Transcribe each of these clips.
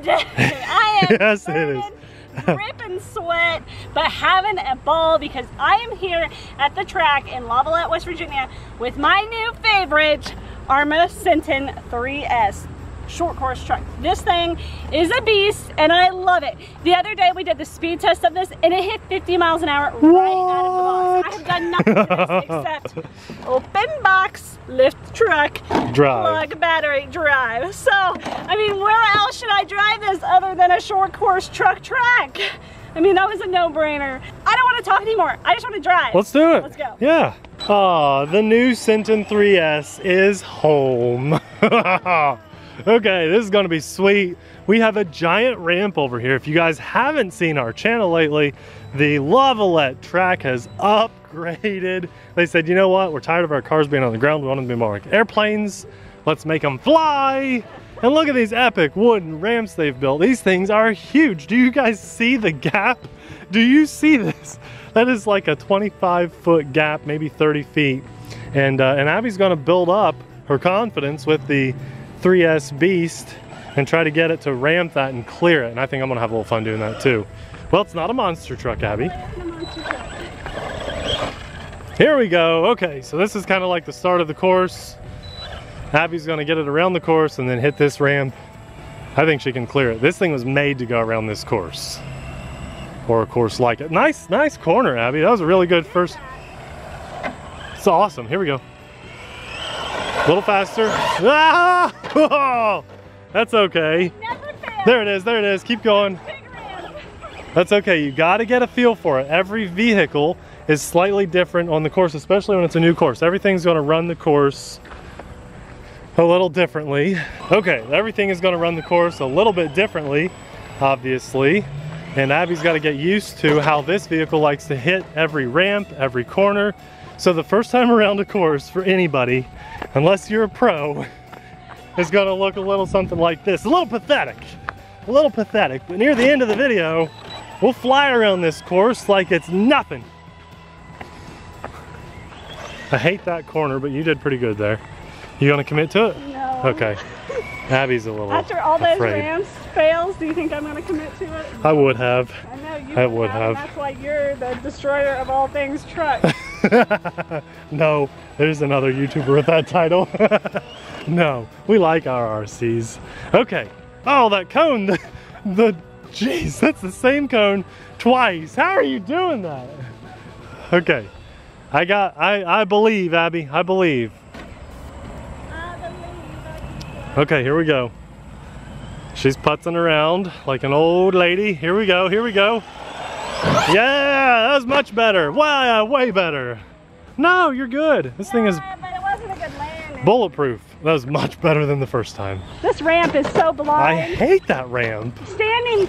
day. I am yes, burning, it is. dripping sweat, but having a ball because I am here at the track in Lavallette, West Virginia with my new favorite Arrma Senton 3S short course truck. This thing is a beast and I love it. The other day we did the speed test of this and it hit 50 miles an hour right out of the box. I have done nothing to this except open box, lift truck, drive, plug battery, drive. So, I mean, where else should I drive this other than a short course truck track? I mean, that was a no-brainer. I don't want to talk anymore. I just want to drive. Let's do it. Let's go. Yeah. Aw, the new Senton 3S is home. Okay, this is gonna be sweet. We have a giant ramp over here. If you guys haven't seen our channel lately, the Lavallette track has upgraded. They said, you know what? We're tired of our cars being on the ground. We want them to be more like airplanes. Let's make them fly. And look at these epic wooden ramps they've built. These things are huge. Do you guys see the gap? Do you see this? That is like a 25-foot gap, maybe 30 feet. And Abby's gonna build up her confidence with the 3S Beast and try to get it to ramp that and clear it. And I think I'm gonna have a little fun doing that too. Well, it's not a monster truck, Abby. Here we go. Okay, so this is kind of like the start of the course. Abby's gonna get it around the course and then hit this ramp. I think she can clear it. This thing was made to go around this course. Or a course like it. Nice corner, Abby. That was a really good first. It's awesome. Here we go. A little faster. Ah! Oh, that's okay. There it is, keep going. That's okay, you gotta get a feel for it. Every vehicle is slightly different on the course, especially when it's a new course. Everything's gonna run the course a little differently. Okay, everything is gonna run the course a little bit differently, obviously. And Abby's gotta get used to how this vehicle likes to hit every ramp, every corner. So the first time around a course for anybody, unless you're a pro, is gonna look a little something like this. A little pathetic, but near the end of the video, we'll fly around this course like it's nothing. I hate that corner, but you did pretty good there. You gonna commit to it? No. Okay. Abby's a little After all those afraid. ramps fails, do you think I'm gonna commit to it? I would have. I know you I would have. and that's why you're the destroyer of all things truck. No, there's another YouTuber with that title. No, we like our RCs. Okay. Oh, that cone, jeez, that's the same cone twice. How are you doing that? Okay. I believe, Abby, I believe. Okay, here we go. She's putzing around like an old lady. Here we go, here we go. Yeah, that was much better. Wow, way better. No, you're good. This thing is but it wasn't a good landing. bulletproof. That was much better than the first time. This ramp is so blind. I hate that ramp. Standing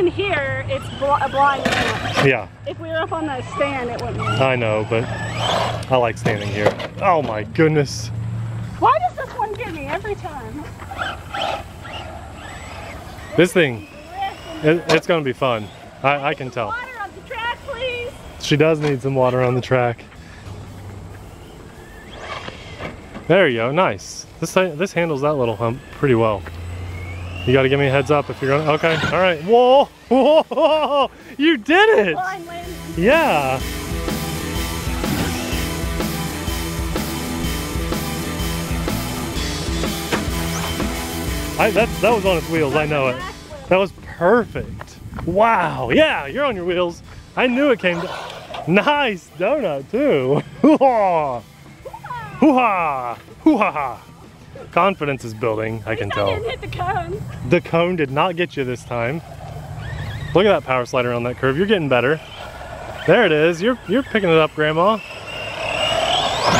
here, it's a blind ramp. Yeah. If we were up on the stand, it wouldn't be. I know, but I like standing here. Oh my goodness. Why does this one get me every time? This thing, it's gonna be fun. I can tell. Water on the track, please. She does need some water on the track. There you go, nice. This handles that little hump pretty well. You gotta give me a heads up if you're gonna, okay, all right. Whoa, whoa, you did it. Well, I'm landing. Yeah. That was on its wheels, I know it. That was perfect. Wow, yeah, you're on your wheels. I knew it came down. Nice donut too. Hoo-ha! Hoo-ha! Hoo-ha-ha! Confidence is building, I can tell. I didn't hit the cone. The cone did not get you this time. Look at that power slider on that curve. You're getting better. There it is. You're picking it up, Grandma.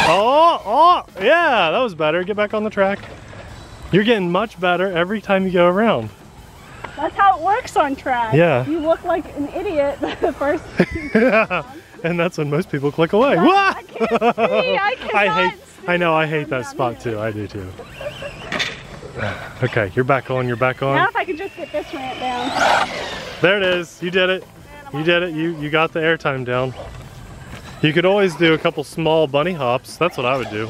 Oh, yeah, that was better. Get back on the track. You're getting much better every time you go around. That's how it works on track. Yeah. You look like an idiot the first Yeah. And that's when most people click away. I can't see. I cannot see. I know, I hate that spot too. I do too. Okay, you're back on, you're back on. Now if I could just get this ramp down. There it is. You did it. You did it. You got the airtime down. You could always do a couple small bunny hops. That's what I would do.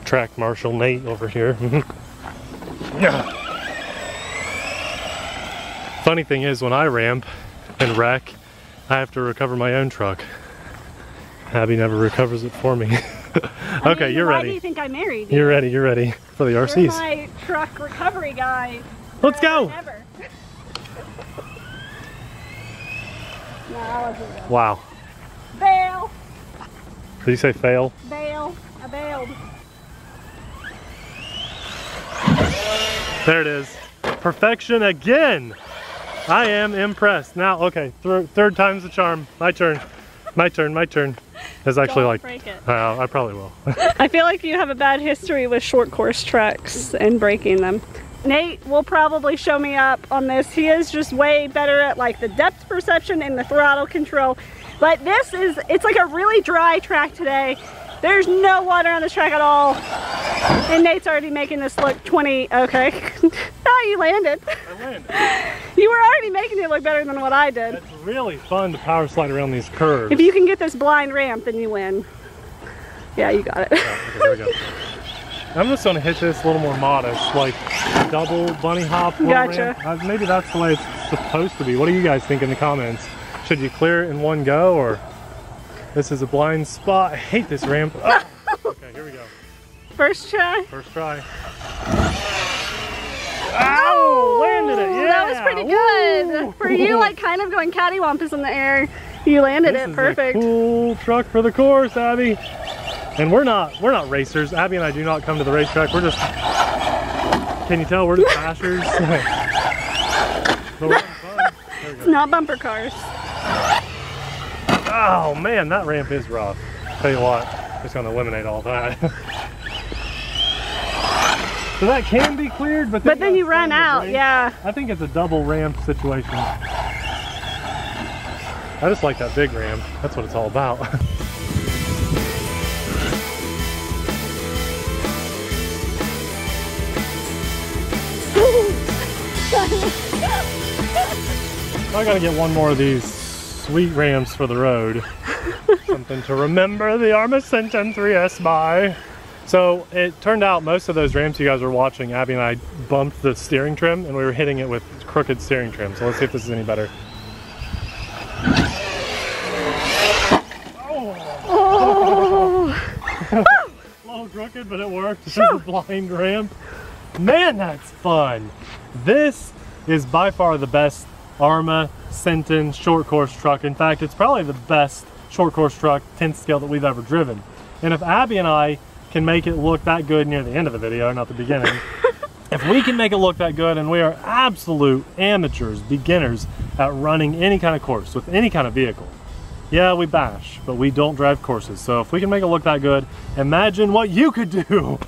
Track Marshal Nate over here. Funny thing is, when I ramp and wreck, I have to recover my own truck. Abby never recovers it for me. Okay, you're ready. Why do you think I married you? You're ready for the RCs. You're my truck recovery guy. Let's go. Ever. No, I wasn't good. Wow. Bail. Did you say fail? Bail. I bailed. There it is. Perfection again. I am impressed. Now, okay, third time's the charm. My turn. My turn. It's actually Don't like, break it. I probably will. I feel like you have a bad history with short course trucks and breaking them. Nate will probably show me up on this. He is just way better at like the depth perception and the throttle control. But it's like a really dry track today. There's no water on this track at all. And Nate's already making this look 20, okay. Oh, you landed. I landed. You were already making it look better than what I did. It's really fun to power slide around these curves. If you can get this blind ramp, then you win. Yeah, you got it. Yeah, okay, here we go. I'm just gonna hit this a little more modest, like double bunny hop. Gotcha. Ramp. Maybe that's the way it's supposed to be. What do you guys think in the comments? Should you clear it in one go, or this is a blind spot? I hate this ramp. Oh. Okay, here we go. First try? First try. Ow! Landed it, yeah! That was pretty good. Woo. For you, like kind of going cattywampus in the air, you landed it perfect. This is a cool truck for the course, Abby. And we're not racers. Abby and I do not come to the racetrack. We're just, can you tell, we're just bashers. But we're having fun. There we go. It's not bumper cars. Oh man, that ramp is rough. Tell you what, just gonna eliminate all that. So that can be cleared, but then you run out, yeah. I think it's a double ramp situation. I just like that big ramp. That's what it's all about. I gotta get one more of these sweet ramps for the road. Something to remember the Arrma Senton V3 by. So it turned out most of those ramps you guys were watching, Abby and I bumped the steering trim and we were hitting it with crooked steering trim. So let's see if this is any better. Oh. A little crooked, but it worked. This is a blind ramp. Man, that's fun. This is by far the best Arrma Senton short course truck. In fact, it's probably the best short course truck 10th scale that we've ever driven. And if Abby and I can make it look that good near the end of the video, not the beginning, if we can make it look that good, and we are absolute amateurs, beginners at running any kind of course with any kind of vehicle. Yeah, we bash, but we don't drive courses. So if we can make it look that good, imagine what you could do.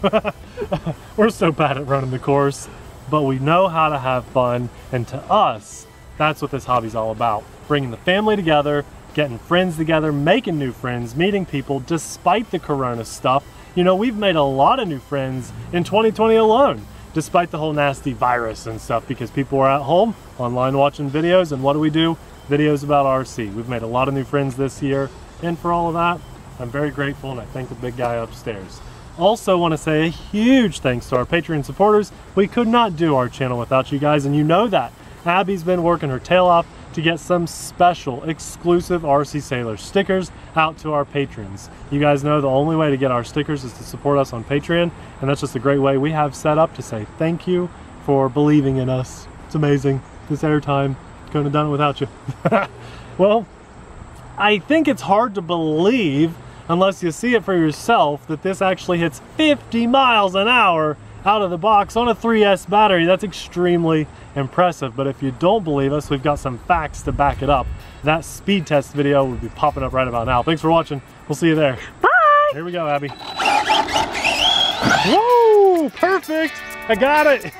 We're so bad at running the course, but we know how to have fun. And to us, that's what this hobby's all about. Bringing the family together, getting friends together, making new friends, meeting people despite the corona stuff. You know, we've made a lot of new friends in 2020 alone, despite the whole nasty virus and stuff, because people are at home, online watching videos, and what do? Videos about RC. We've made a lot of new friends this year, and for all of that, I'm very grateful, and I thank the big guy upstairs. Also want to say a huge thanks to our Patreon supporters. We could not do our channel without you guys, and you know that. Abby's been working her tail off to get some special exclusive TheRcSaylors stickers out to our patrons. You guys know the only way to get our stickers is to support us on Patreon, and that's just a great way we have set up to say thank you for believing in us. It's amazing. This airtime, couldn't have done it without you. Well, I think it's hard to believe, unless you see it for yourself, that this actually hits 50 miles an hour out of the box on a 3S battery. That's extremely impressive, but if you don't believe us, we've got some facts to back it up. That speed test video will be popping up right about now. Thanks for watching. We'll see you there. Bye! Here we go, Abby. Woo! Perfect! I got it!